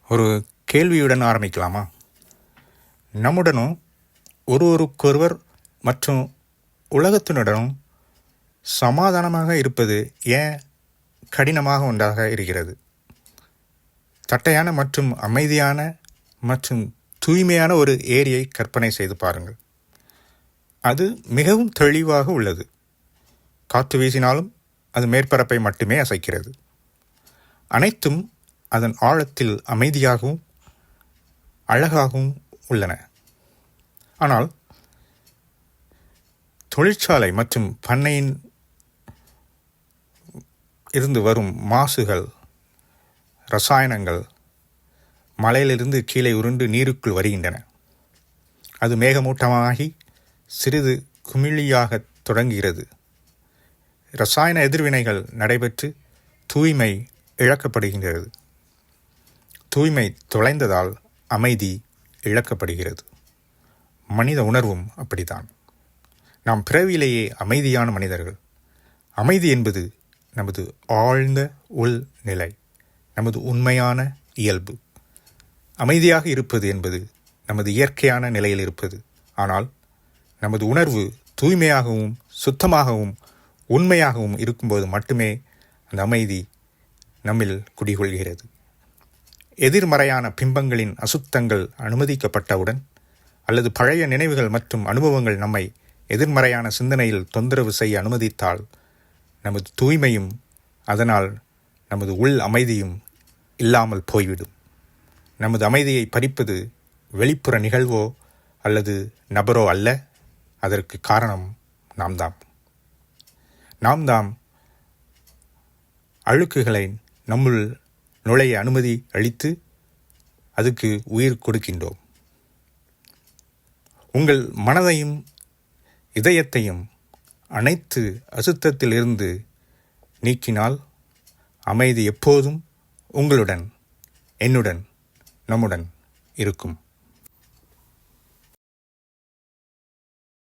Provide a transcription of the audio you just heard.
ஒரு கேள்வியுடன் ஆரம்பிக்கலாமா? நம்முடனும் ஒருவருக்கொருவர் மற்றும் உலகத்தினுடனும் சமாதானமாக இருப்பது ஏன் கடினமாக ஒன்றாக இருக்கிறது? தட்டையான மற்றும் அமைதியான மற்றும் தூய்மையான ஒரு ஏரியை கற்பனை செய்து பாருங்கள். அது மிகவும் தெளிவாக உள்ளது. காற்று வீசினாலும் அது மேற்பரப்பை மட்டுமே அசைக்கிறது. அனைத்தும் அதன் ஆழத்தில் அமைதியாகவும் அழகாகவும் உள்ளன. ஆனால் தொழிற்சாலை மற்றும் பண்ணையின் இருந்து வரும் மாசுகள், ரசாயனங்கள் மலையிலிருந்து கீழே உருண்டு நீருக்குள் வருகின்றன. அது மேகமூட்டமாகி சிறிது குமிழியாக தொடங்குகிறது. இரசாயன எதிர்வினைகள் நடைபெற்று தூய்மை இழக்கப்படுகின்றது. தூய்மை தொலைந்ததால் அமைதி இழக்கப்படுகிறது. மனித உணர்வும் அப்படித்தான். நாம் பிறவியிலேயே அமைதியான மனிதர்கள். அமைதி என்பது நமது ஆழ்ந்த உள்நிலை, நமது உண்மையான இயல்பு. அமைதியாக இருப்பது என்பது நமது இயற்கையான நிலையில் இருப்பது. ஆனால் நமது உணர்வு தூய்மையாகவும் சுத்தமாகவும் உண்மையாகவும் இருக்கும்போது மட்டுமே அந்த அமைதி நம்மில் குடிகொள்கிறது. எதிர்மறையான பிம்பங்களின் அசுத்தங்கள் அனுமதிக்கப்பட்டவுடன், அல்லது பழைய நினைவுகள் மற்றும் அனுபவங்கள் நம்மை எதிர்மறையான சிந்தனையில் தொந்தரவு செய்ய அனுமதித்தால், நமது தூய்மையும் அதனால் நமது உள் அமைதியும் இல்லாமல் போய்விடும். நமது அமைதியை பறிப்பது வெளிப்புற நிகழ்வோ அல்லது நபரோ அல்ல. அதற்கு காரணம் நாம் தான் அழுக்குகளை நம்முள் நுழைய அனுமதி அளித்து அதுக்கு உயிர் கொடுக்கின்றோம். உங்கள் மனதையும் இதயத்தையும் அனைத்து அசுத்தத்திலிருந்து நீக்கினால் அமைதி எப்போதும் உங்களுடன், என்னுடன், நம்முடன் இருக்கும்.